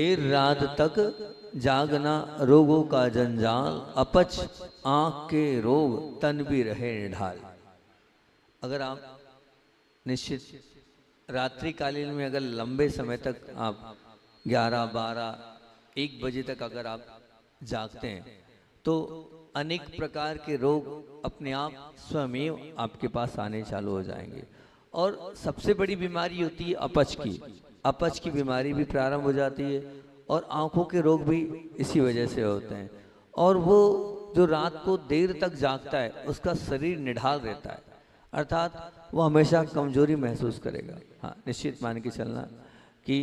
देर रात तक जागना रोगों का जंजाल, अपच आंख के रोग तन भी रहे निढाल। अगर आप निश्चित रात्रि कालीन में अगर लंबे समय तक आप 11, 12, 1 बजे तक अगर आप जागते हैं तो अनेक प्रकार के रोग अपने आप स्वयं आपके पास आने चालू हो जाएंगे। और सबसे बड़ी बीमारी होती है अपच की। अपच की बीमारी भी प्रारंभ हो जाती है और आंखों के रोग भी इसी वजह से होते हैं। और वो जो रात को देर तक जागता है उसका शरीर निढाल रहता है, अर्थात वो हमेशा कमजोरी महसूस करेगा। हाँ, निश्चित मान के चलना कि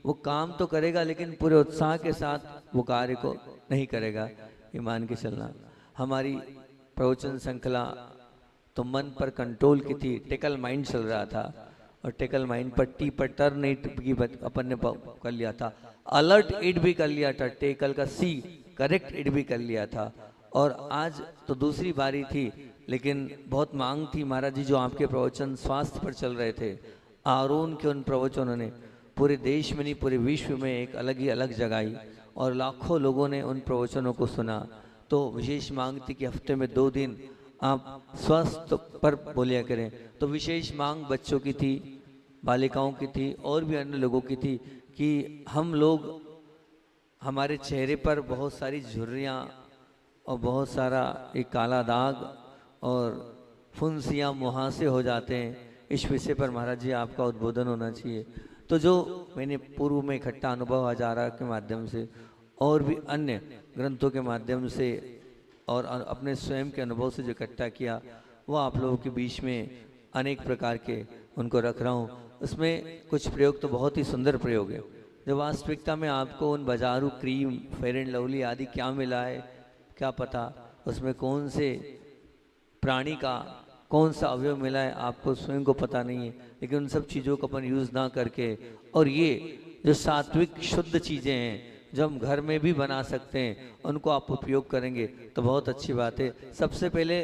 वो काम तो करेगा लेकिन पूरे उत्साह के साथ वो कार्य को नहीं करेगा, ये मान के चलना। हमारी प्रवचन श्रृंखला तो मन पर कंट्रोल की थी, टेकल माइंड चल रहा था और टेकल माइंड पर टी पर टर्न इट की अपन ने कर लिया था, अलर्ट इट भी कर लिया था, टेकल का सी करेक्ट इट भी कर लिया था। और आज तो दूसरी बारी थी लेकिन बहुत मांग थी महाराज जी, जो आपके प्रवचन स्वास्थ्य पर चल रहे थे, आरोन के उन प्रवचनों ने पूरे देश में नहीं पूरे विश्व में एक अलग ही अलग जगाई और लाखों लोगों ने उन प्रवचनों को सुना। तो विशेष मांग थी कि हफ्ते में 2 दिन आप स्वास्थ्य पर बोलिया करें। तो विशेष मांग बच्चों की थी, बालिकाओं की थी और भी अन्य लोगों की थी कि हम लोग, हमारे चेहरे पर बहुत सारी झुर्रियाँ और बहुत सारा एक काला दाग और फुंसियाँ मुहासे हो जाते हैं। इस विषय पर महाराज जी आपका उद्बोधन होना चाहिए। तो जो मैंने पूर्व में इकट्ठा अनुभव हजारा के माध्यम से और भी अन्य ग्रंथों के माध्यम से और अपने स्वयं के अनुभव से जो इकट्ठा किया वो आप लोगों के बीच में अनेक प्रकार के उनको रख रहा हूँ। उसमें कुछ प्रयोग तो बहुत ही सुंदर प्रयोग है, जो वास्तविकता में आपको उन बाजारू क्रीम, फेयर एंड लवली आदि क्या मिला है क्या पता, उसमें कौन से प्राणी का कौन सा अवयव मिला है आपको स्वयं को पता नहीं है। लेकिन उन सब चीज़ों को अपन यूज़ ना करके, और ये जो सात्विक शुद्ध चीज़ें हैं जो हम घर में भी बना सकते हैं उनको आप उपयोग करेंगे तो बहुत अच्छी बात है। सबसे पहले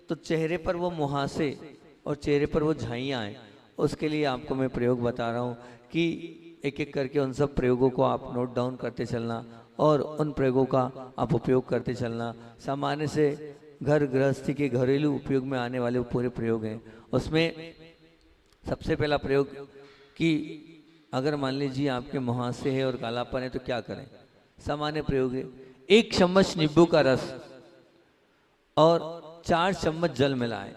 तो चेहरे पर वो मुहासे और चेहरे पर वो झाइयाँ हैं, उसके लिए आपको मैं प्रयोग बता रहा हूँ कि एक एक करके उन सब प्रयोगों को आप नोट डाउन करते चलना और उन प्रयोगों का आप उपयोग करते चलना। सामान्य से घर गृहस्थी के घरेलू उपयोग में आने वाले पूरे प्रयोग हैं। उसमें सबसे पहला प्रयोग कि अगर मान लीजिए आपके मुहासे है और कालापन है तो क्या करें। सामान्य प्रयोग है, 1 चम्मच नींबू का रस और 4 चम्मच जल मिलाएं।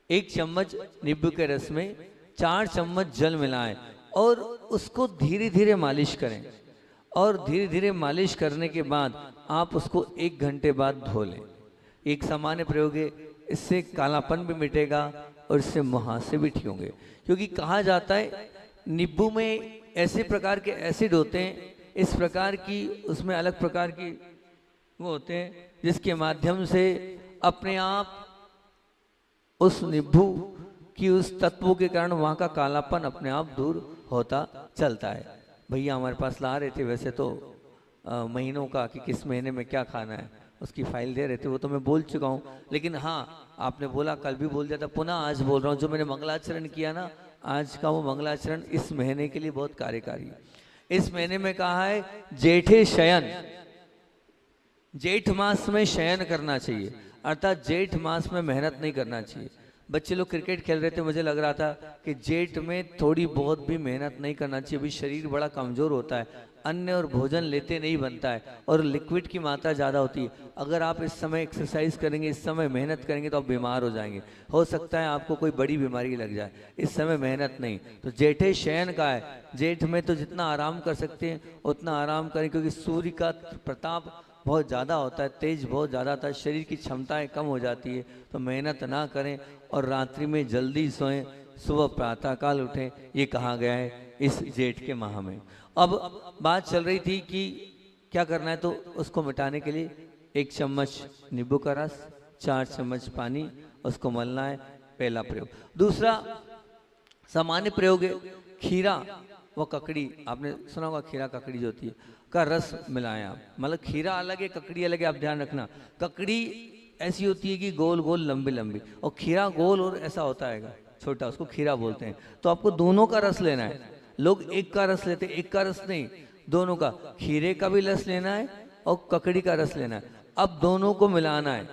1 चम्मच नींबू के रस में 4 चम्मच जल मिलाएं और उसको धीरे धीरे मालिश करें। और धीरे धीरे मालिश करने के बाद आप उसको 1 घंटे बाद धो लें। एक सामान्य प्रयोग है, इससे कालापन भी मिटेगा और इससे मुहासे भी ठीक होंगे। क्योंकि कहा जाता है नींबू में ऐसे प्रकार के एसिड होते हैं, इस प्रकार की उसमें अलग प्रकार की वो होते हैं जिसके माध्यम से अपने आप उस नींबू की उस तत्वों के कारण वहाँ का कालापन अपने आप दूर होता चलता है। भैया हमारे पास ला रहे थे वैसे तो महीनों का कि किस महीने में क्या खाना है उसकी फाइल दे रहे थे, वो तो मैं बोल चुका हूँ। लेकिन हाँ, आपने बोला कल भी बोल दिया था, पुनः आज बोल रहा हूँ, जो मैंने मंगलाचरण किया ना आज का, वो मंगलाचरण इस महीने के लिए बहुत कार्यकारी है। इस महीने में कहा है जेठे शयन, जेठ मास में शयन करना चाहिए, अर्थात जेठ मास में मेहनत नहीं करना चाहिए। बच्चे लोग क्रिकेट खेल रहे थे, मुझे लग रहा था कि जेठ में थोड़ी बहुत भी मेहनत नहीं करना चाहिए। अभी शरीर बड़ा कमजोर होता है, अन्न और भोजन लेते नहीं बनता है और लिक्विड की मात्रा ज़्यादा होती है। अगर आप इस समय एक्सरसाइज करेंगे, इस समय मेहनत करेंगे तो आप बीमार हो जाएंगे, हो सकता है आपको कोई बड़ी बीमारी लग जाए। इस समय मेहनत नहीं, तो जेठे शयन का है, जेठ में तो जितना आराम कर सकते हैं उतना आराम करें, क्योंकि सूर्य का प्रताप बहुत ज़्यादा होता है, तेज बहुत ज़्यादा होता है, शरीर की क्षमताएं कम हो जाती है। तो मेहनत ना करें और रात्रि में जल्दी सोएं, सुबह प्रातःकाल उठें, ये कहा गया है इस जेठ के माह में। अब बात चल रही थी कि क्या करना है, तो उसको मिटाने के लिए 1 चम्मच नींबू का रस, 4 चम्मच पानी, उसको मलना है, पहला प्रयोग। दूसरा सामान्य प्रयोग है खीरा व ककड़ी, आपने सुना होगा खीरा ककड़ी जो होती है का रस मिलाएं आप, मतलब खीरा अलग है ककड़ी अलग है, आप ध्यान रखना। ककड़ी ऐसी होती है कि गोल गोल लंबी लंबी, और खीरा गोल और ऐसा होता है छोटा, उसको खीरा बोलते हैं। तो आपको दोनों का रस लेना है। लोग एक का रस लेते, एक का रस नहीं, दोनों का, खीरे का भी रस लेना है और ककड़ी का रस लेना है। अब दोनों को मिलाना है,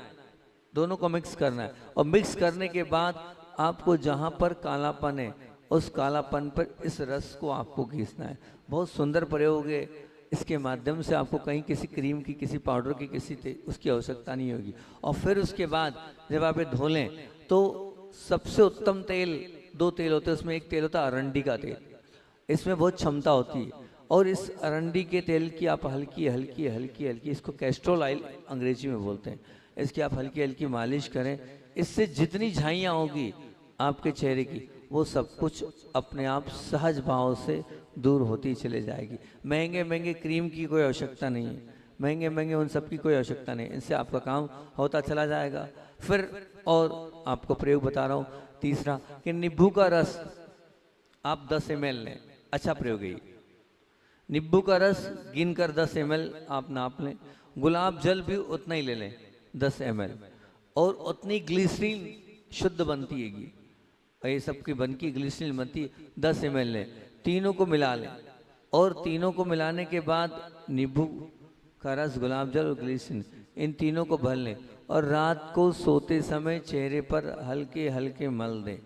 दोनों को मिक्स करना है, और मिक्स करने के बाद आपको जहाँ पर कालापन है उस कालापन पर इस रस को आपको घिसना है। बहुत सुंदर प्रयोग है, इसके माध्यम से आपको कहीं किसी क्रीम की, किसी पाउडर की, उसकी आवश्यकता नहीं होगी। और फिर उसके बाद जब आप ये धो लें तो सबसे उत्तम तेल, 2 तेल होते हैं, उसमें एक तेल होता है अरंडी का तेल, इसमें बहुत क्षमता होती है। और इस अरंडी के तेल की आप हल्की हल्की हल्की हल्की, इसको कैस्ट्रोल ऑयल अंग्रेजी में बोलते हैं, इसकी आप हल्की हल्की मालिश करें। इससे जितनी झाइयाँ होगी आपके चेहरे की, वो सब कुछ अपने आप सहज भाव से दूर होती चले जाएगी। महंगे महंगे क्रीम की कोई आवश्यकता नहीं है, महंगे महंगे उन सब की कोई आवश्यकता नहीं, इनसे आपका काम होता चला जाएगा। फिर और आपको प्रयोग बता रहा हूँ तीसरा, कि नींबू का रस आप 10 ml लें, अच्छा प्रयोग है। नींबू का रस गिनकर 10 ml आप नाप लें, गुलाब जल भी उतना ही ले लें 10 ml, और उतनी ग्लिसरीन शुद्ध बनती है, ये सबकी बन की ग्लिसरीन बनती 10 ml लें, तीनों को मिला लें, और तीनों को मिलाने के बाद नींबू का रस, गुलाब जल और ग्लिसरीन, इन तीनों को भर लें, और रात को सोते समय चेहरे पर हल्के हल्के मल दें।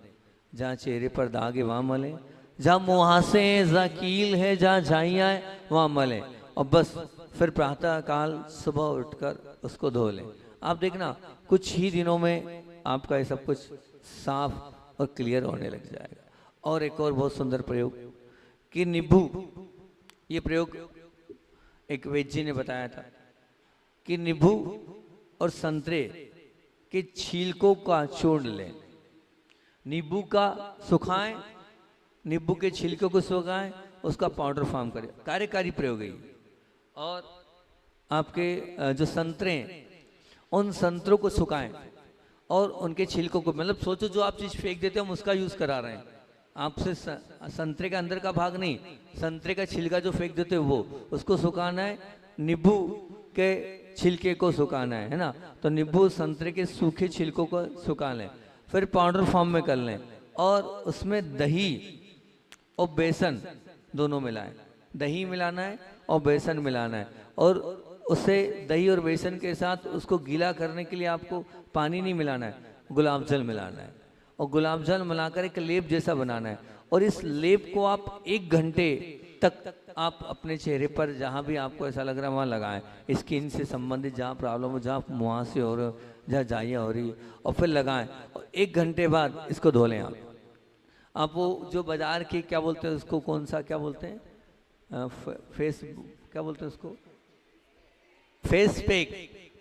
जहाँ चेहरे पर दाग है वहाँ मलें, जहाँ मुहासे हैं, जहाँ कील है, जहाँ झाइयाँ हैं वहाँ मलें, और बस फिर प्रातः काल सुबह उठकर उसको धो लें। आप देखना कुछ ही दिनों में आपका ये सब कुछ साफ और क्लियर होने लग जाएगा। और एक और बहुत सुंदर प्रयोग कि नींबू, ये प्रयोग एक वैद्य जी ने बताया था कि नींबू और संतरे के छीलकों का चूर्ण लें, नींबू का सुखाएं, नींबू के छिलकों को सुखाएं, उसका पाउडर फॉर्म करें, कार्यकारी प्रयोग है। और आपके जो संतरे हैं उन संतरों को सुखाएं और उनके छिलकों को, मतलब सोचो जो आप चीज़ फेंक देते हो हम उसका यूज़ करा रहे हैं, आपसे संतरे का अंदर का भाग नहीं, संतरे का छिलका जो फेंक देते हो वो, उसको सुखाना है, नींबू के छिलके को सुखाना है ना। तो नींबू संतरे के सूखे छिलकों को सुखा लें, फिर पाउडर फॉर्म में कर लें, और उसमें दही और बेसन दोनों मिलाएं, दही मिलाना है और बेसन मिलाना है, और उसे दही और बेसन के साथ उसको गीला करने के लिए आपको पानी नहीं मिलाना है, गुलाब जल मिलाना है, और गुलाब जल मिलाकर एक लेप जैसा बनाना है। और इस लेप को आप 1 घंटे तक आप अपने चेहरे पर जहाँ भी आपको ऐसा लग रहा है वहाँ लगाएं, स्किन से संबंधित जहाँ प्रॉब्लम हो, जहाँ मुहासे हो रहे हो, जहाँ झाइयाँ हो रही है, और फिर लगाएं, और 1 घंटे बाद इसको धो लें। आप वो जो बाजार के क्या बोलते हैं उसको, कौन सा क्या बोलते हैं, फेस क्या बोलते हैं उसको, फेस पैक,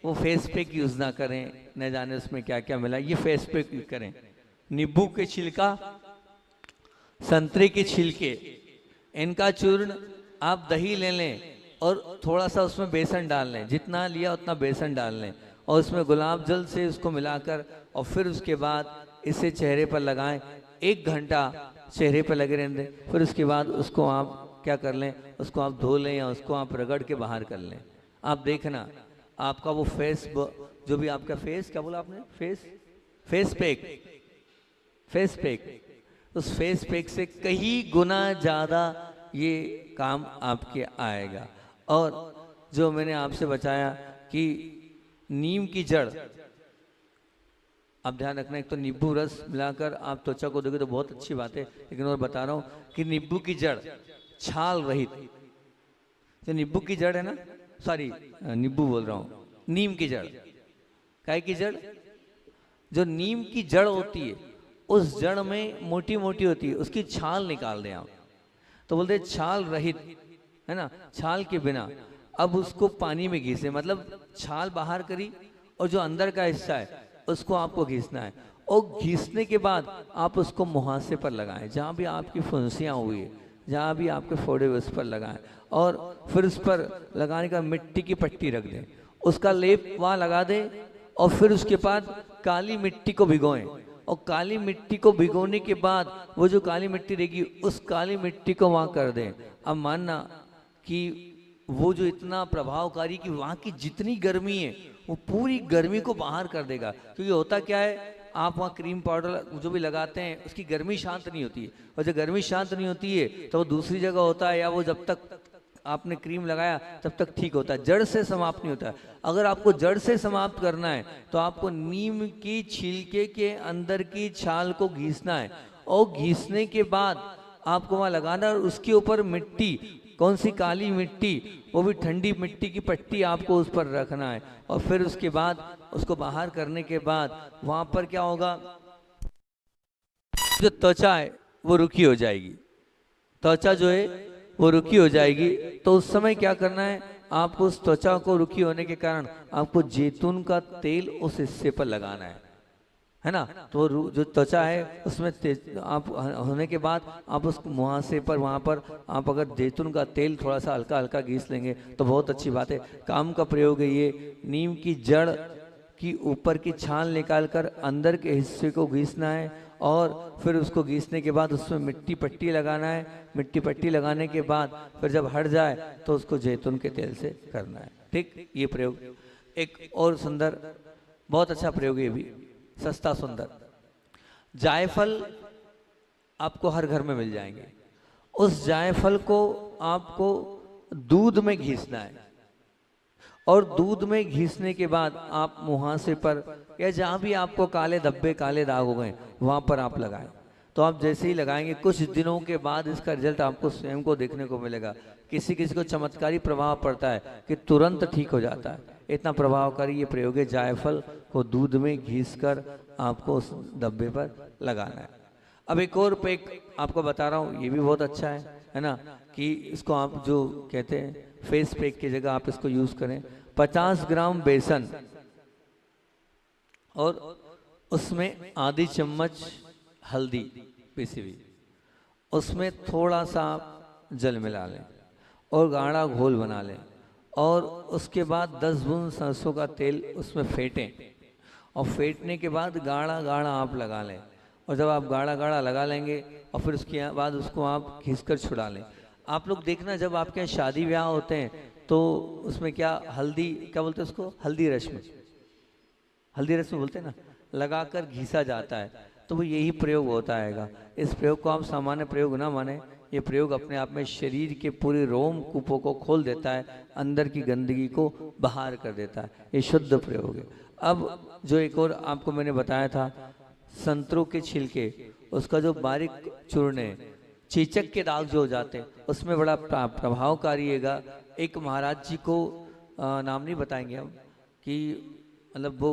वो फेस पैक यूज ना करें, न जाने उसमें क्या क्या मिला, ये फेस पैक यूज करें। नींबू के छिलका, संतरे के छिलके, इनका चूर्ण आप दही ले लें और थोड़ा सा उसमें बेसन डाल लें, जितना लिया उतना बेसन डाल लें, और उसमें गुलाब जल से उसको मिलाकर, और फिर उसके बाद इसे चेहरे पर लगाएं, 1 घंटा चेहरे पर लगे रहने दें। फिर उसके बाद उसको आप क्या कर लें, उसको आप धो लें या उसको आप रगड़ के बाहर कर लें। आप देखना आपका वो फेस, जो भी आपका फेस, क्या बोला आपने, फेस पैक, उस फेस पैक से कई गुना ज़्यादा ये काम आपके आएगा। और जो मैंने आपसे बताया कि नीम की जड़, आप ध्यान रखना, एक तो नींबू रस मिलाकर आप त्वचा को दोगे तो बहुत अच्छी बात है, लेकिन और बता रहा हूँ कि नींबू की जड़ छाल रहित, जो नींबू की जड़ है ना, सॉरी नींबू बोल रहा हूँ, नीम की जड़, काय की जड़, जो नीम की जड़ होती है उस जड़ में मोटी मोटी होती है, उसकी छाल निकाल दें आप, तो बोलते छाल रहित है ना, छाल के बिना। अब उसको पानी में घिसे, मतलब छाल बाहर करी और जो अंदर का हिस्सा है उसको आपको घिसना है, और घिसने के बाद आप उसको मुहासे पर लगाएं, जहाँ भी आपकी फुंसियाँ हुई है, जहाँ भी आपके फोड़े उस पर लगाएं, और फिर उस पर लगाने का मिट्टी की पट्टी रख दें, उसका लेप वहाँ लगा दें, और फिर उसके बाद काली मिट्टी को भिगोएं, और काली मिट्टी को भिगोने के बाद वो जो काली मिट्टी रहेगी उस काली मिट्टी को वहाँ कर दें। अब मानना कि वो जो इतना प्रभावकारी कि वहाँ की जितनी गर्मी है वो पूरी गर्मी को बाहर कर देगा, क्योंकि होता क्या है, आप वहाँ क्रीम पाउडर जो भी लगाते हैं उसकी गर्मी शांत नहीं होती है, और जब गर्मी शांत नहीं होती है तो वो दूसरी जगह होता है, या वो जब तक आपने क्रीम लगाया तब तक ठीक होता है, जड़ से समाप्त नहीं होता है। अगर आपको जड़ से समाप्त करना है तो आपको नीम की छिलके के अंदर की छाल को घिसना है, और घिसने के बाद आपको वहां लगाना है, और उसके ऊपर मिट्टी, कौन सी, काली मिट्टी, वो भी ठंडी मिट्टी की पट्टी आपको उस पर रखना है। और फिर उसके बाद उसको बाहर करने के बाद वहां पर क्या होगा, जो त्वचा है वो रुकी हो जाएगी, त्वचा जो है वो रुकी हो जाएगी। तो उस समय क्या करना है, आपको उस त्वचा को रुकी होने के कारण आपको जैतून का तेल उस हिस्से पर लगाना है ना। तो जो त्वचा है उसमें आप होने के बाद आप उस मुहासे पर, वहां पर आप अगर जैतून का तेल थोड़ा सा हल्का हल्का घिस लेंगे तो बहुत अच्छी बात है। काम का प्रयोग है ये। नीम की जड़ की ऊपर की छाल निकालकर अंदर के हिस्से को घिसना है, और फिर उसको घिसने के बाद उसमें मिट्टी पट्टी लगाना है। मिट्टी पट्टी लगाने के बाद फिर जब हट जाए तो उसको जैतून के तेल से करना है। ठीक, ये प्रयोग। एक और सुंदर, बहुत अच्छा प्रयोग है ये भी, सस्ता सुंदर। जायफल आपको हर घर में मिल जाएंगे। उस जायफल को आपको दूध में घिसना है, और दूध में घिसने के बाद आप मुहासे पर या जहां भी आपको काले धब्बे, काले दाग हो गए, वहां पर आप लगाएं। तो आप जैसे ही लगाएंगे कुछ दिनों के बाद इसका रिजल्ट आपको स्वयं को देखने को मिलेगा। किसी किसी को चमत्कारी प्रभाव पड़ता है कि तुरंत ठीक हो जाता है, इतना प्रभावकारी ये प्रयोग है। जायफल को दूध में घिस कर आपको उस धब्बे पर लगाना है। अब एक और पैक आपको बता रहा हूँ, ये भी बहुत अच्छा है ना, कि इसको आप जो कहते हैं फेस पैक की जगह आप इसको यूज करें। 50 ग्राम बेसन और उसमें आधी चम्मच हल्दी पीसी हुई, उसमें थोड़ा सा जल मिला लें और गाढ़ा घोल बना लें, और उसके बाद 10 बूंद सरसों का तेल उसमें फेंटें, और फेंटने के बाद गाढ़ा गाढ़ा आप लगा लें। और जब आप गाढ़ा गाढ़ा लगा लेंगे और फिर उसके बाद उसको आप खींचकर छुड़ा लें। आप लोग देखना जब आपके यहाँ शादी ब्याह होते हैं तो उसमें क्या हल्दी, क्या बोलते हैं उसको, हल्दी रस्म, हल्दी रस्म बोलते हैं ना, लगाकर घिसा जाता है, तो वो यही प्रयोग होता है। इस प्रयोग को आप सामान्य प्रयोग ना माने, ये प्रयोग अपने आप में शरीर के पूरे रोम कूपों को खोल देता है, अंदर की गंदगी को बाहर कर देता है। ये शुद्ध प्रयोग है। अब जो एक और आपको मैंने बताया था, संतरों के छिलके, उसका जो बारीक चूर्ण है, चेचक के दाग जो हो जाते हैं उसमें बड़ा प्रभावकारी है। एक महाराज जी को नाम नहीं बताएंगे हम, कि मतलब वो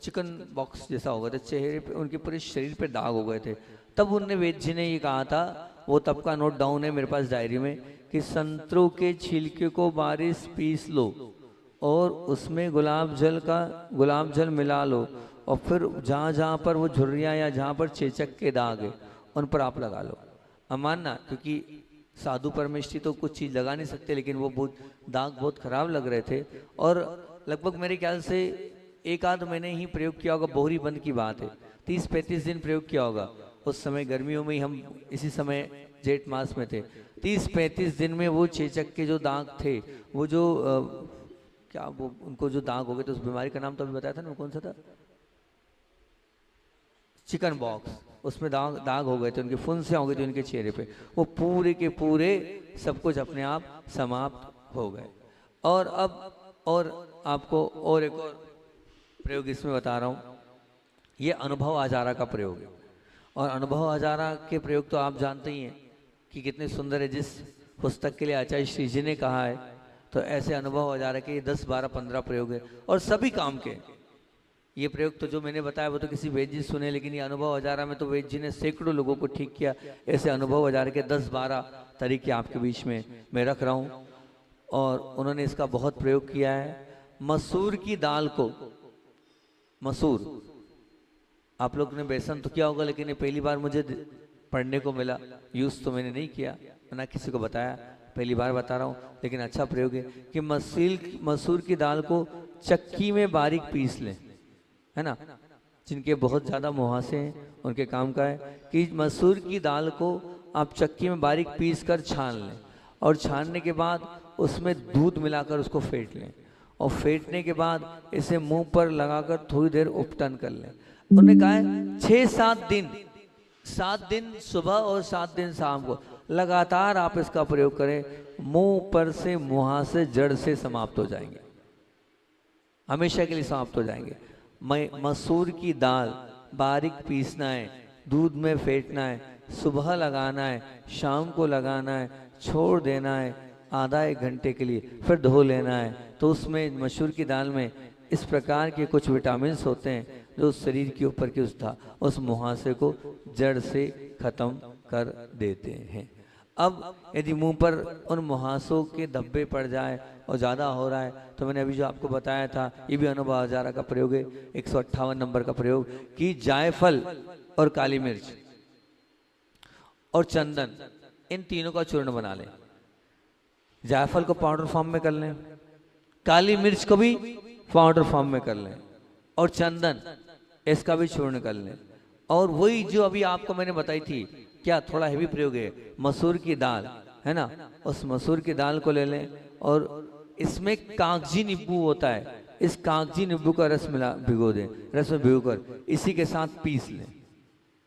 चिकन बॉक्स जैसा हो गया था चेहरे पे, उनके पूरे शरीर पे दाग हो गए थे। तब उनने वेद जी ने ये कहा था, वो तब का नोट डाउन है मेरे पास डायरी में, कि संतरों के छिलके को बारिश पीस लो और उसमें गुलाब जल मिला लो, और फिर जहाँ जहाँ पर वो झुर्रियाँ या जहाँ पर चेचक के दाग है उन पर आप लगा लो। मानना, क्योंकि साधु परमेष्ठी तो कुछ चीज़ लगा नहीं सकते, लेकिन वो बहुत दाग बहुत खराब लग रहे थे, और लगभग मेरे ख्याल से 1 आध महीने ही प्रयोग किया होगा। बोहरी बंद की बात है, 30-35 दिन प्रयोग किया होगा। उस समय गर्मियों में ही, हम इसी समय जेठ मास में थे, 30-35 दिन में वो चेचक के जो दाग थे, वो जो क्या वो उनको जो दाग हो गए थे, उस बीमारी का नाम तो अभी बताया था ना, कौन सा था, चिकन बॉक्स, उसमें दाग हो गए थे, उनकी फुंसियां हो गई थी उनके चेहरे पे, वो पूरे के पूरे सब कुछ अपने आप समाप्त हो गए। और अब और आपको और एक और प्रयोग इसमें बता रहा हूँ, ये अनुभव हजारा का प्रयोग है। और अनुभव हजारा के प्रयोग तो आप जानते ही हैं कि कितने सुंदर है। जिस पुस्तक के लिए आचार्य श्री जी ने कहा है, तो ऐसे अनुभव हजारा के 10, 12, 15 प्रयोग है, और सभी काम के। ये प्रयोग तो जो मैंने बताया वो तो किसी वेद जी सुने, लेकिन ये अनुभव हजारा में तो वेद जी ने सैकड़ों लोगों को ठीक किया। ऐसे अनुभव हजारा के 10-12 तरीके आपके बीच में मैं रख रहा हूँ, और उन्होंने इसका बहुत प्रयोग किया है। मसूर की दाल को, मसूर, आप लोग ने बेसन तो किया होगा, लेकिन ये पहली बार मुझे पढ़ने को मिला, यूज तो मैंने नहीं किया, ना किसी को बताया, पहली बार बता रहा हूँ, लेकिन अच्छा प्रयोग है कि मसूर की दाल को चक्की में बारीक पीस लें, है ना। जिनके बहुत ज़्यादा मुहासे हैं उनके काम का है कि मसूर की दाल को आप चक्की में बारीक पीस कर छान लें, और छानने के बाद उसमें दूध मिलाकर उसको फेंट लें, और फेंटने के बाद इसे मुंह पर लगाकर थोड़ी देर उपटन कर लें। उन्होंने कहा है 6-7 दिन 7 दिन सुबह और 7 दिन शाम को लगातार आप इसका प्रयोग करें, मुंह पर से मुहासे जड़ से समाप्त हो जाएंगे, हमेशा के लिए समाप्त हो जाएंगे। मसूर की दाल बारीक पीसना है, दूध में फेंटना है, सुबह लगाना है, शाम को लगाना है, छोड़ देना है आधा 1 घंटे के लिए, फिर धो लेना है। तो उसमें मसूर की दाल में इस प्रकार के कुछ विटामिन होते हैं जो शरीर के ऊपर के उस मुहासे को जड़ से खत्म कर देते हैं। अब यदि मुंह पर उन मुहासों के धब्बे पड़ जाए और ज़्यादा हो रहा है, तो मैंने अभी जो आपको बताया था, ये भी अनुभव हजारा का प्रयोग है, 158 नंबर का प्रयोग, कि जायफल और काली मिर्च और चंदन, इन तीनों का चूर्ण बना लें। जायफल को पाउडर फॉर्म में कर लें, काली मिर्च को भी पाउडर फॉर्म में कर लें, और चंदन इसका भी चूर्ण कर लें। और वही जो अभी आपको मैंने बताई थी, क्या थोड़ा हेवी प्रयोग है, मसूर की दाल है ना, उस मसूर की दाल को ले लें और इसमें कागजी नींबू होता है, इस कागजी नींबू का रस मिला भिगो दें, रस में भिगोकर इसी के साथ पीस लें।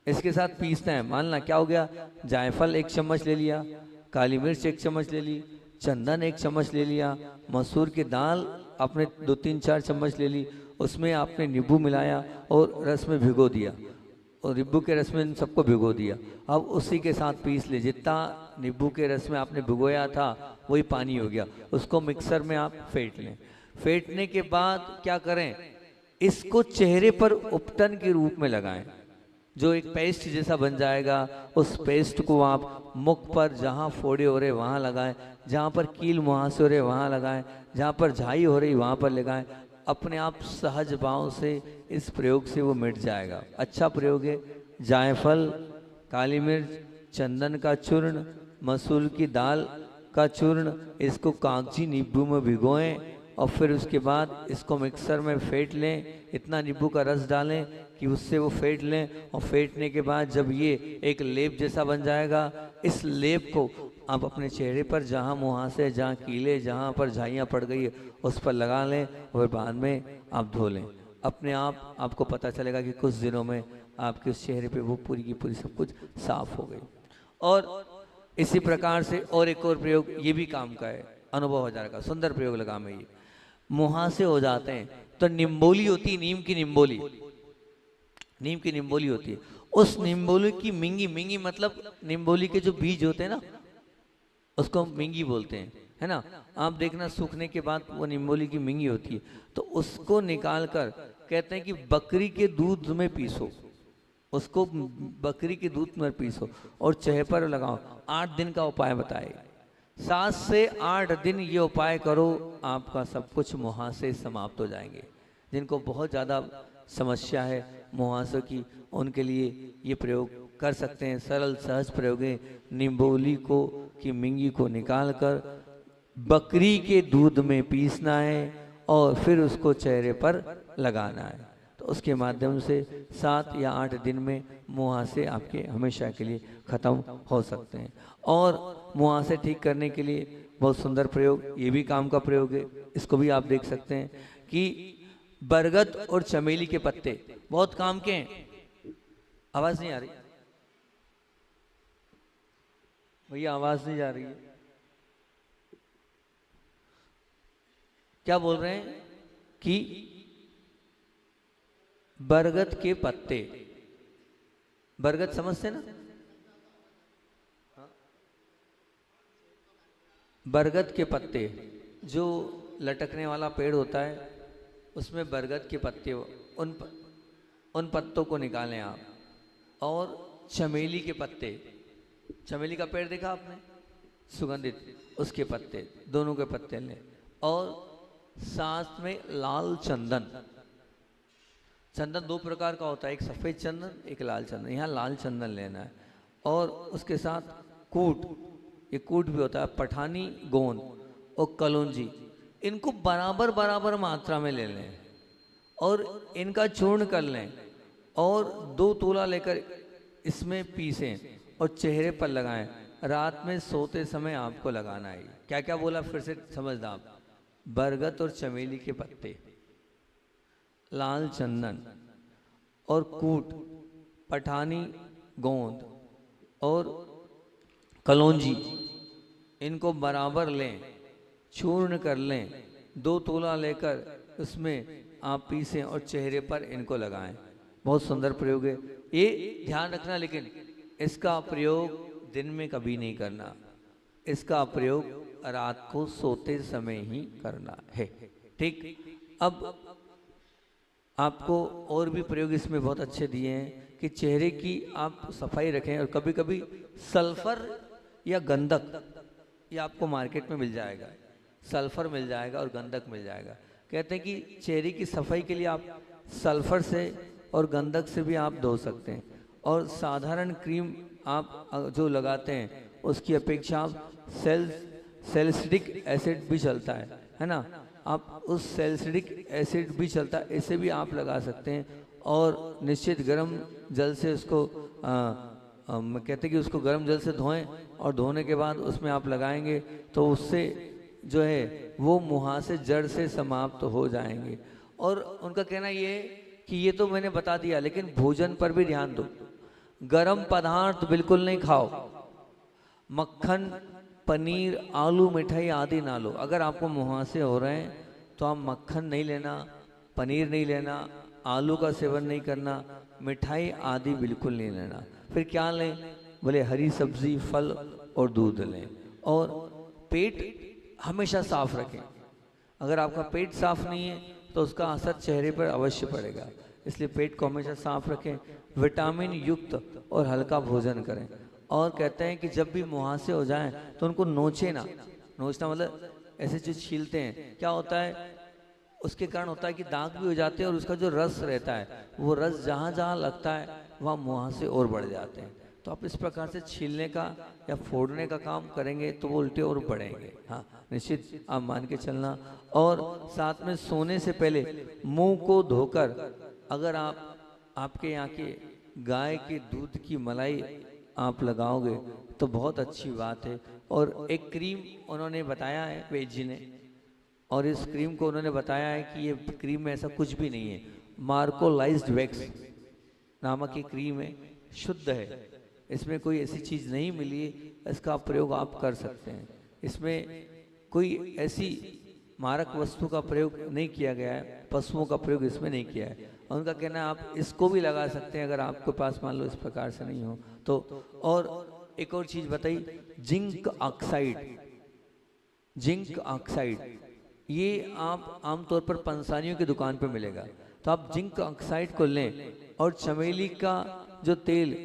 इसके साथ पीसना है, मानना क्या हो गया, जायफल 1 चम्मच ले लिया, काली मिर्च 1 चम्मच ले ली, चंदन 1 चम्मच ले लिया, मसूर की दाल आपने 2-3-4 चम्मच ले ली, उसमें आपने नींबू मिलाया और रस में भिगो दिया, और नींबू के रस में इन सबको भिगो दिया। अब उसी के साथ पीस ले, जितना नींबू के रस में आपने भिगोया था वही पानी हो गया, उसको मिक्सर में आप फेंट लें। फेंटने के बाद क्या करें, इसको चेहरे पर उपटन के रूप में लगाएं, जो एक पेस्ट जैसा बन जाएगा। उस पेस्ट को आप मुख पर जहाँ फोड़े हो रहे वहाँ लगाएं, जहाँ पर कील मुहासे हो रहे वहाँ लगाएं, जहाँ पर झाई हो रही वहाँ पर लगाएं। अपने आप सहज भाव से इस प्रयोग से वो मिट जाएगा। अच्छा प्रयोग है। जायफल, काली मिर्च, चंदन का चूर्ण, मसूर की दाल का चूर्ण, इसको कागजी नींबू में भिगोएं और फिर उसके बाद इसको मिक्सर में फेंट लें। इतना नींबू का रस डालें कि उससे वो फेंट लें, और फेंटने के बाद जब ये एक लेप जैसा बन जाएगा, इस लेप को आप अपने चेहरे पर जहाँ मुहासे, जहाँ कीले, जहाँ पर झाइयाँ पड़ गई है उस पर लगा लें और बाद में आप धो लें। अपने आप आपको पता चलेगा कि कुछ दिनों में आपके उस चेहरे पे वो पूरी की पूरी सब कुछ साफ हो गई। और इसी प्रकार से और एक और प्रयोग ये भी काम का है, अनुभव हजार का सुंदर प्रयोग लगा मैं। ये मुहासे हो जाते हैं तो निम्बोली होती है, नीम की निम्बोली, नीम की निम्बोली होती है, उस निम्बोली की मिंगी, मिंगी मतलब निम्बोली के जो बीज होते हैं ना, उसको मिंगी बोलते हैं, है ना। आप देखना सूखने के बाद वो निम्बोली की मिंगी होती है, तो उसको निकाल कर कहते हैं कि बकरी के दूध में पीसो, उसको बकरी के दूध में पीसो और चेहरे पर लगाओ। 8 दिन का उपाय बताए, 7 से 8 दिन ये उपाय करो, आपका सब कुछ मुहासे समाप्त हो जाएंगे। जिनको बहुत ज़्यादा समस्या है मुहासों की, उनके लिए ये प्रयोग कर सकते हैं। सरल सहज प्रयोग है। निम्बोली को की मिंगी को निकाल कर बकरी के दूध में पीसना है और फिर उसको चेहरे पर लगाना है, तो उसके माध्यम से 7 या 8 दिन में मुहासे आपके हमेशा के लिए खत्म हो सकते हैं। और मुहासे ठीक करने के लिए बहुत सुंदर प्रयोग, ये भी काम का प्रयोग है, इसको भी आप देख सकते हैं कि बरगद और चमेली के पत्ते बहुत काम के हैं। आवाज नहीं आ रही भैया, आवाज नहीं जा रही है, क्या बोल रहे हैं कि बरगद के पत्ते, बरगद समझते ना, बरगद के पत्ते जो लटकने वाला पेड़ होता है, उसमें बरगद के पत्ते, उन पत्तों को निकालें आप। और चमेली के पत्ते, चमेली का पेड़ देखा आपने, सुगंधित, उसके पत्ते, दोनों के पत्ते लें। और साथ में लाल चंदन, चंदन 2 प्रकार का होता है, एक सफ़ेद चंदन, एक लाल चंदन। यहाँ लाल चंदन लेना है। और उसके साथ कूट, ये कूट भी होता है, पठानी गोंद और कलौंजी, इनको बराबर बराबर मात्रा में ले लें और इनका चूर्ण कर लें और 2 तोला लेकर इसमें पीसें और चेहरे पर लगाएं। रात में सोते समय आपको लगाना है। क्या क्या बोला फिर से समझना आप, बरगद और चमेली के पत्ते, लाल चंदन और कूट, पठानी गोंद और कलौंजी, इनको बराबर लें, चूर्ण कर लें, 2 तोला लेकर उसमें आप पीसें और चेहरे पर इनको लगाएं। बहुत सुंदर प्रयोग है। ये ध्यान रखना, लेकिन इसका प्रयोग दिन में कभी नहीं करना, इसका प्रयोग रात को सोते समय ही करना है। ठीक। अब आपको और भी प्रयोग इसमें बहुत अच्छे दिए हैं कि चेहरे की आप सफाई रखें। और कभी कभी सल्फर या गंधक, ये आपको मार्केट में मिल जाएगा, सल्फर मिल जाएगा और गंधक मिल जाएगा। कहते हैं कि चेहरे की सफाई के लिए आप सल्फर से और गंधक से भी आप धो सकते हैं। और साधारण क्रीम आप जो लगाते हैं उसकी अपेक्षा आप सैलिसिलिक एसिड भी चलता है ना, आप उस सैलिसिलिक एसिड भी चलता है, इसे भी आप लगा सकते हैं। और निश्चित गर्म जल से उसको कहते हैं कि उसको गर्म जल से धोएं, और धोने के बाद उसमें आप लगाएंगे तो उससे जो है वो मुहासे जड़ से समाप्त हो जाएंगे। और उनका कहना ये कि ये तो मैंने बता दिया, लेकिन भोजन पर भी ध्यान दो। गरम पदार्थ बिल्कुल नहीं खाओ, मक्खन, पनीर, आलू, मिठाई आदि ना लो। अगर आपको मुहासे हो रहे हैं तो आप मक्खन नहीं लेना, पनीर नहीं लेना, आलू का सेवन नहीं करना, मिठाई आदि बिल्कुल नहीं लेना। फिर क्या लें? बोले हरी सब्जी, फल और दूध लें। और पेट हमेशा साफ रखें। अगर आपका पेट साफ नहीं है तो उसका असर चेहरे पर अवश्य पड़ेगा, इसलिए पेट को हमेशा साफ रखें। विटामिन युक्त और हल्का भोजन करें। और कहते हैं कि जब भी मुहासे हो जाएं तो उनको नोचे ना। नोचना मतलब ऐसे चीज छीलते हैं, क्या होता है उसके कारण होता है कि दाग भी हो जाते हैं, और उसका जो रस रहता है वो रस जहाँ जहाँ लगता है वहाँ मुहासे और बढ़ जाते हैं। तो आप इस प्रकार से छीलने का या फोड़ने का काम करेंगे तो वो उल्टे और बढ़ेंगे। हाँ, निश्चित आप मान के चलना। और साथ में सोने से पहले मुंह को धोकर, अगर आपके यहाँ के गाय के दूध की मलाई आप लगाओगे तो बहुत अच्छी बात है। और एक क्रीम उन्होंने बताया है वेद जी ने, और इस क्रीम को उन्होंने बताया है कि ये क्रीम में ऐसा कुछ भी नहीं है। मार्कोलाइज्ड वैक्स नामक ये क्रीम है, शुद्ध है, इसमें कोई ऐसी चीज नहीं मिली है, इसका प्रयोग आप कर सकते हैं। इसमें कोई ऐसी मारक वस्तु का प्रयोग नहीं किया गया है, पशुओं का प्रयोग इसमें नहीं किया है। और उनका कहना है आप इसको भी लगा सकते हैं अगर आपके पास मान लो इस प्रकार से नहीं हो तो। और एक और चीज बताई, जिंक ऑक्साइड। जिंक ऑक्साइड ये आप आमतौर पर पंसारियों की दुकान पर मिलेगा, तो आप जिंक ऑक्साइड को लें और चमेली का जो तेल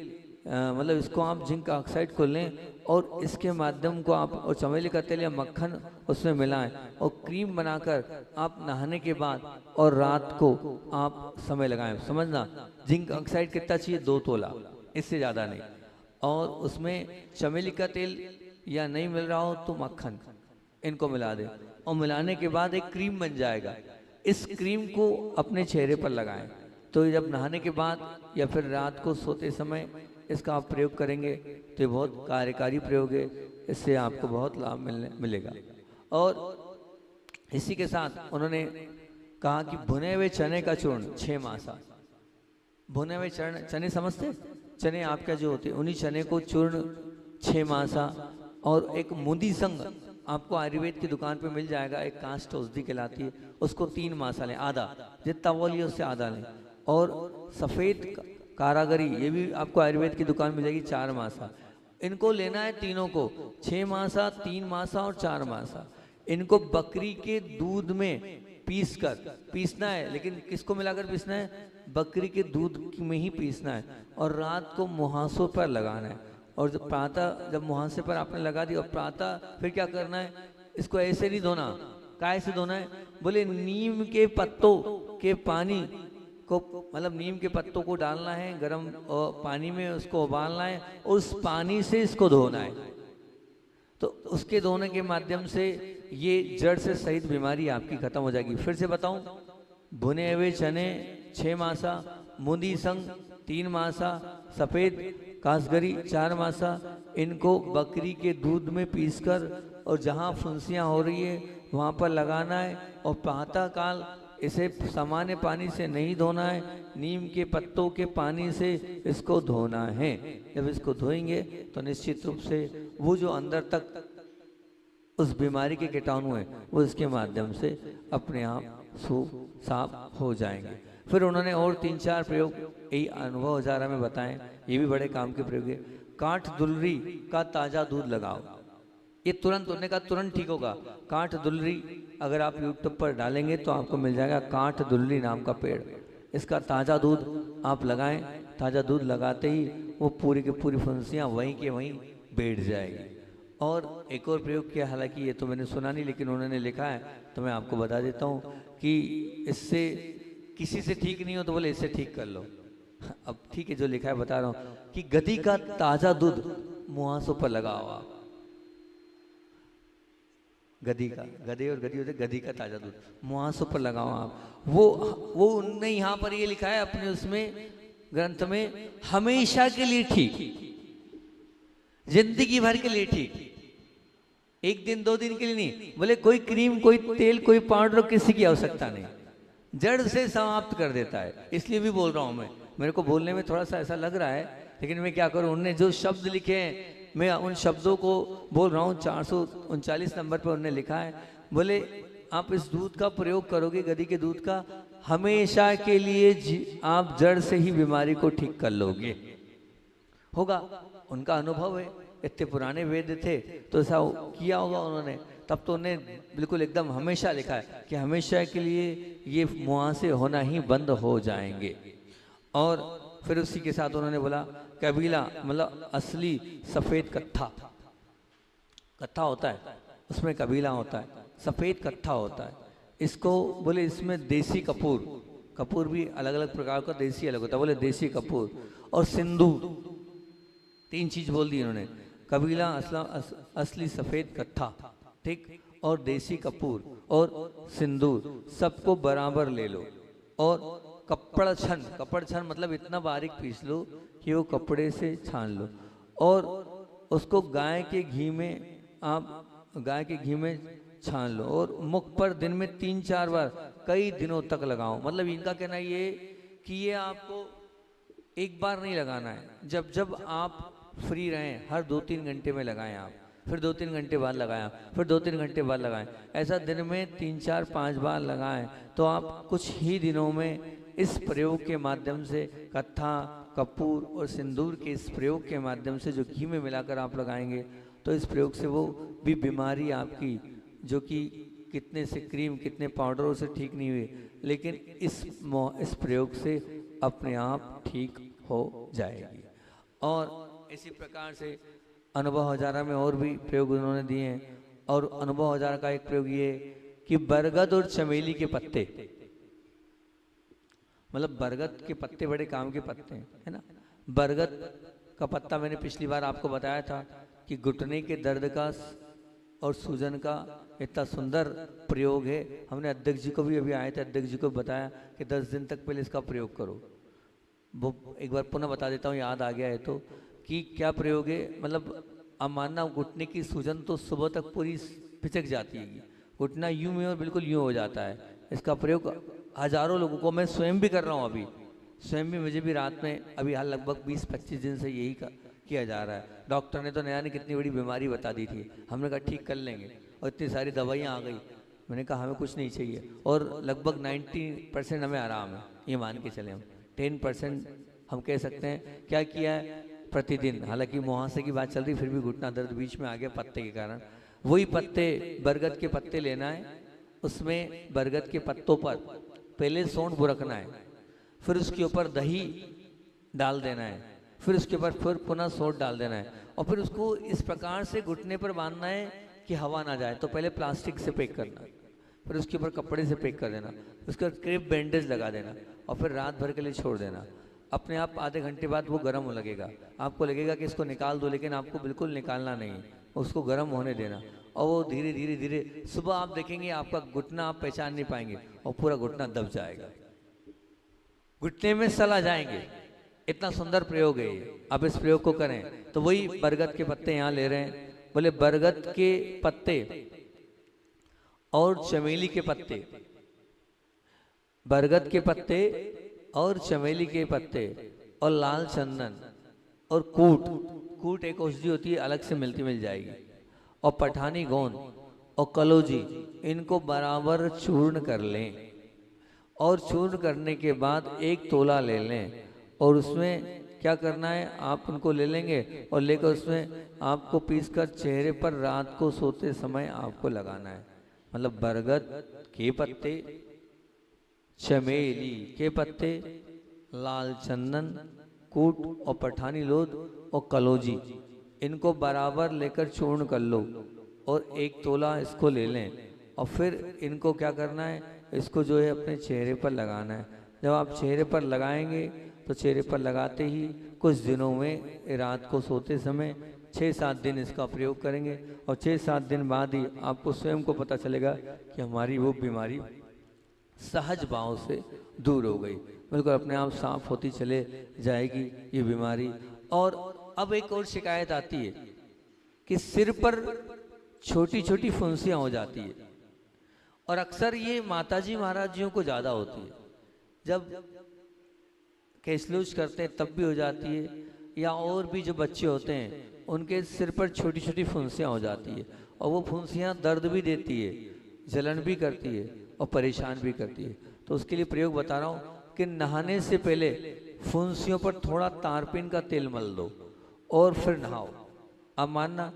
मतलब इसको आप जिंक ऑक्साइड को लें और इसके माध्यम को आप और चमेली का तेल या मक्खन उसमें मिलाएं और क्रीम बनाकर आप नहाने के बाद और रात को आप समय लगाएं। समझना, जिंक ऑक्साइड कितना चाहिए? 2 तोला, इससे ज़्यादा नहीं। और उसमें चमेली का तेल या नहीं मिल रहा हो तो मक्खन, इनको मिला दें और मिलाने के बाद एक क्रीम बन जाएगा। इस क्रीम को अपने चेहरे पर लगाएं, तो जब नहाने के बाद या फिर रात को सोते समय इसका आप प्रयोग करेंगे तो ये बहुत कार्यकारी प्रयोग है, इससे आपको बहुत लाभ मिलेगा। और इसी के साथ उन्होंने कहा कि भुने हुए चने का चूर्ण 6 मासा। भुने हुए चने समझते? चने आपका जो होते हैं उन्हीं चने को चूर्ण 6 मासा। और एक मुदी संग आपको आयुर्वेद की दुकान पे मिल जाएगा, एक काष्ठ औषधि कहलाती है, उसको 3 मासा लें, आधा, जितना वो लिया उससे आधा लें। और सफेद कारागरी, ये भी आपको आयुर्वेद की दुकान मिल जाएगी, 4 मासा। इनको लेना है तीनों को, 6 मासा, 3 मासा और 4 मासा। इनको बकरी के दूध में पीसना है, लेकिन किसको मिलाकर पीसना है? बकरी के दूध में ही पीसना है। और रात को मुहासों पर लगाना है। और जब प्रातः जब मुहासे पर आपने लगा दिया और प्रातः फिर क्या करना है? इसको ऐसे नहीं धोना। काय से धोना है? बोले नीम के पत्तों के पानी को, मतलब नीम के पत्तों को डालना है गर्म पानी में, उसको उबालना है, उस पानी से इसको धोना है। तो उसके धोने के माध्यम से ये जड़ से सहित बीमारी आपकी खत्म हो जाएगी। फिर से बताऊं, भुने हुए चने 6 मासा, मुदी संग 3 मासा, सफेद कासगरी 4 मासा, इनको बकरी के दूध में पीसकर और जहां फुंसियां हो रही है वहां पर लगाना है। और प्रातः काल इसे सामान्य पानी से नहीं धोना है, नीम के पत्तों के पानी से इसको धोना है। जब इसको धोएंगे तो निश्चित रूप से वो जो अंदर तक उस बीमारी के कीटाणु है वो इसके माध्यम से अपने आप साफ हो जाएंगे। फिर उन्होंने और 3-4 प्रयोग यही अनुभव हजारा में बताएं, ये भी बड़े काम के प्रयोग है। काठ दुलरी का ताजा दूध लगाओ, ये तुरंत होने का तुरंत ठीक होगा। काठ दुलरी अगर आप यूट्यूब पर डालेंगे तो आपको मिल जाएगा, काठ दुलरी नाम का पेड़, इसका ताज़ा दूध आप लगाएं। ताज़ा दूध लगाते ही वो पूरी की पूरी फुंसियाँ वहीं के वहीं बैठ जाएगी। और एक और प्रयोग किया, हालांकि ये तो मैंने सुना नहीं लेकिन उन्होंने लिखा है तो मैं आपको बता देता हूँ कि इससे किसी से ठीक नहीं हो तो बोले इससे ठीक कर लो। अब ठीक है, जो लिखा है बता रहा हूँ कि गधी का ताज़ा दूध मुहासों पर लगाओ आप। गधी का, गधे और गधी होते, गधी का ताजा दूध मुहासों पर लगाओ आप। वो उनने यहाँ पर ये लिखा है अपने उसमें ग्रंथ में, हमेशा के लिए ठीक, जिंदगी भर के लिए ठीक, 1 दिन 2 दिन के लिए नहीं। बोले कोई क्रीम, कोई तेल, कोई पाउडर किसी की आवश्यकता नहीं, जड़ से समाप्त कर देता है। इसलिए भी बोल रहा हूं मैं, मेरे को बोलने में थोड़ा सा ऐसा लग रहा है लेकिन मैं क्या करूं, उनने जो शब्द लिखे हैं मैं उन शब्दों को बोल रहा हूँ। 439 नंबर पर उन्होंने लिखा है, बोले आप इस दूध का प्रयोग करोगे, गधी के दूध का, हमेशा के लिए आप जड़ से ही बीमारी को ठीक कर लोगे। होगा, उनका अनुभव है, इतने पुराने वेद थे तो ऐसा किया होगा उन्होंने, तब तो उन्हें बिल्कुल एकदम हमेशा लिखा है कि हमेशा के लिए ये मुहासे होना ही बंद हो जाएंगे। और फिर उसी के साथ उन्होंने बोला कबीला, मतलब असली सफेद कत्था, कत्था होता है उसमें कबीला होता है, सफेद कत्था होता है। इसको बोले इसमें देसी कपूर, कपूर भी अलग अलग प्रकार का, देसी अलग होता है, बोले देसी कपूर और सिंदूर, 3 चीज बोल दी इन्होंने। कबीला, असली सफेद कत्था, ठीक, और देसी कपूर और सिंदूर, सबको बराबर ले लो। और कपड़ छन, कपड़ छन मतलब इतना बारीक पीस लो कि वो कपड़े से छान लो, और उसको गाय के घी में, आप गाय के घी में छान लो, और मुख पर दिन में 3-4 बार कई दिनों तक लगाओ। मतलब इनका कहना ये कि ये आपको एक बार नहीं लगाना है, जब जब आप फ्री रहें हर 2-3 घंटे में लगाएं आप, फिर 2-3 घंटे बाद लगाएं, फिर 2-3 घंटे बाद लगाएं, ऐसा दिन में 3-4-5 बार लगाएं तो आप कुछ ही दिनों में इस प्रयोग के माध्यम से, कत्था, कपूर और सिंदूर के इस प्रयोग के माध्यम से जो घी में मिलाकर आप लगाएंगे तो इस प्रयोग से वो भी बीमारी आपकी, जो कि कितने से क्रीम, कितने पाउडरों से ठीक नहीं हुई, लेकिन इस प्रयोग से अपने आप ठीक हो जाएगी। और इसी प्रकार से अनुभव हजारा में और भी प्रयोग उन्होंने दिए हैं। और अनुभव हजारा का एक प्रयोग ये कि बरगद और चमेली के पत्ते, मतलब बरगद के पत्ते बड़े काम के पत्ते हैं, है ना। बरगद का पत्ता मैंने पिछली बार आपको बताया था कि घुटने के दर्द का और सूजन का इतना सुंदर प्रयोग है। हमने अध्यक्ष जी को भी अभी आए थे, अध्यक्ष जी को बताया कि 10 दिन तक पहले इसका प्रयोग करो। वो एक बार पुनः बता देता हूँ, याद आ गया है तो, कि क्या प्रयोग है। मतलब अब मानना घुटने की सूजन तो सुबह तक पूरी पिचक जाती है, घुटना यूं में और बिल्कुल यूं हो जाता है। इसका प्रयोग हजारों लोगों को, मैं स्वयं भी कर रहा हूँ, अभी स्वयं भी, मुझे भी रात में अभी हाल लगभग 20-25 दिन से यही किया जा रहा है। डॉक्टर ने तो नया ने कितनी बड़ी बीमारी बता दी थी, हमने कहा ठीक कर लेंगे, और इतनी सारी दवाइयाँ आ गई, मैंने कहा हमें कुछ नहीं चाहिए, और लगभग 90% हमें आराम है, ये मान के चले हम। 10% हम कह सकते हैं क्या किया है प्रतिदिन, हालांकि मुहासे की बात चल रही, फिर भी घुटना दर्द बीच में आ गया पत्ते के कारण। वही पत्ते, बरगद के पत्ते लेना है, उसमें बरगद के पत्तों पर पहले सौंठ बुरकना है, फिर उसके ऊपर दही डाल देना है, फिर उसके ऊपर फिर पुनः सौंठ डाल देना है, और फिर उसको इस प्रकार से घुटने पर बांधना है कि हवा ना जाए। तो पहले प्लास्टिक से पैक करना, फिर उसके ऊपर कपड़े से पैक कर देना, उसके बाद क्रेप बैंडेज लगा देना, और फिर रात भर के लिए छोड़ देना। अपने आप आधे घंटे बाद वो गर्म हो लगेगा, आपको लगेगा कि इसको निकाल दो, लेकिन आपको बिल्कुल निकालना नहीं, उसको गर्म होने देना। और वो धीरे धीरे धीरे सुबह आप देखेंगे आपका घुटना आप पहचान नहीं पाएंगे, और पूरा घुटना दब जाएगा, घुटने में सल आ जाएंगे। इतना सुंदर प्रयोग है ये, आप इस प्रयोग को करें। तो वही बरगद के पत्ते यहाँ ले रहे हैं, बोले बरगद के पत्ते और चमेली के पत्ते, बरगद के पत्ते और चमेली के पत्ते और लाल चंदन और कूट, कूट एक औषधि होती है अलग से मिल जाएगी, और पठानी गोंद और कलौजी, इनको बराबर चूर्ण कर लें। और चूर्ण करने के बाद 1 तोला ले लें और उसमें क्या करना है, आप उनको ले लेंगे और लेकर उसमें आपको पीसकर चेहरे पर रात को सोते समय आपको लगाना है। मतलब बरगद के पत्ते, चमेली के पत्ते, लाल चंदन, कूट और पठानी लोद और कलौजी, इनको बराबर लेकर चूर्ण कर लो और 1 तोला इसको ले लें। और फिर इनको क्या करना है, इसको जो है अपने चेहरे पर लगाना है। जब आप चेहरे पर लगाएंगे तो चेहरे पर लगाते ही कुछ दिनों में रात को सोते समय 6-7 दिन इसका प्रयोग करेंगे और 6-7 दिन बाद ही आपको स्वयं को पता चलेगा कि हमारी वो बीमारी सहज भाव से दूर हो गई, बिल्कुल अपने आप साफ होती चले जाएगी ये बीमारी। और अब एक और शिकायत आती है कि सिर पर छोटी छोटी फुंसियां हो जाती है, और अक्सर ये माताजी महाराज जियों को ज़्यादा होती है। जब केसलूज करते हैं तब भी हो जाती है, या और भी जो बच्चे होते हैं उनके सिर पर छोटी छोटी फुंसियां हो जाती है, और वो फुंसियां दर्द भी देती है, जलन भी करती है और परेशान भी करती है। तो उसके लिए प्रयोग बता रहा हूँ कि नहाने से पहले फुंसियों पर थोड़ा तारपीन का तेल मल दो और फिर नहाओ। अब मानना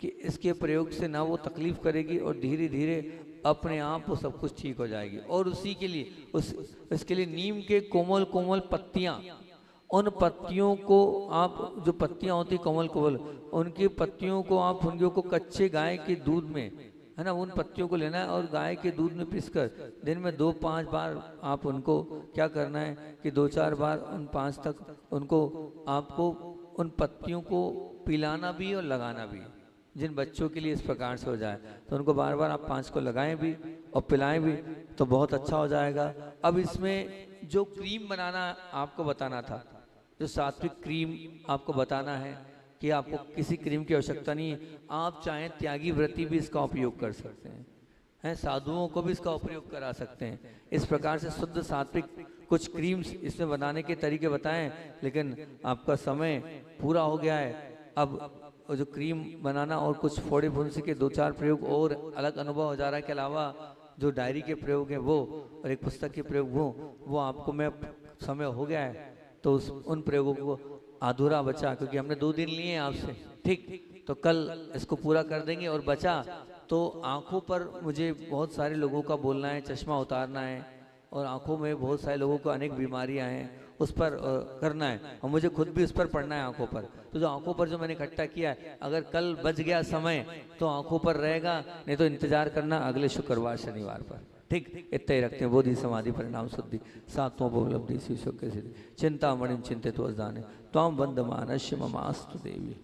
कि इसके प्रयोग से ना वो तकलीफ करेगी और धीरे धीरे अपने आप वो सब कुछ ठीक हो जाएगी। और उसी के लिए इसके लिए नीम के कोमल कोमल पत्तियां, उन पत्तियों को आप, जो पत्तियां होती कोमल कोमल, उनकी पत्तियों को आप उनको को कच्चे गाय के दूध में, है ना, उन पत्तियों को लेना है और गाय के दूध में पीसकर दिन में 2-5 बार आप उनको क्या करना है कि 2-4 बार उन 5 तक उनको आपको उन पत्तियों को पिलाना भी और लगाना भी। जिन बच्चों के लिए इस प्रकार से हो जाए तो उनको बार बार आप 5 को लगाएं भी और पिलाएं भी तो बहुत अच्छा हो जाएगा। अब इसमें जो क्रीम बनाना आपको बताना था, जो सात्विक क्रीम आपको बताना है कि आपको किसी क्रीम की आवश्यकता नहीं है, आप चाहें त्यागी व्रती भी इसका उपयोग कर सकते हैं, साधुओं को भी इसका उपयोग करा सकते हैं। इस प्रकार से शुद्ध सात्विक कुछ क्रीम्स इसमें बनाने के तरीके बताएं, लेकिन आपका समय पूरा हो गया है। अब जो क्रीम बनाना और कुछ फोड़े फुंसी के 2-4 प्रयोग और अलग अनुभव हो जा रहा है के अलावा जो डायरी के प्रयोग हैं वो और एक पुस्तक के प्रयोग वो आपको मैं समय हो गया है तो उन प्रयोगों को अधूरा बचा, क्योंकि हमने 2 दिन लिए हैं आपसे, ठीक, तो कल इसको पूरा कर देंगे। और बचा तो आंखों पर मुझे बहुत सारे लोगों का बोलना है, चश्मा उतारना है, और आंखों में बहुत सारे लोगों को अनेक बीमारियां हैं, उस पर करना है और मुझे खुद भी उस पर पढ़ना है आंखों पर। तो जो आंखों पर जो मैंने इकट्ठा किया है, अगर कल बच गया समय तो आंखों पर रहेगा, नहीं तो इंतजार करना अगले शुक्रवार शनिवार पर, ठीक। इतना ही रखते हैं। बोधि समाधि परिणाम शुद्धि 7वां उपलब्धि शिशु के सिद्धि चिंतामणि चिंतित वजाने त्वाम वंदमानस्य ममास्तु देवी।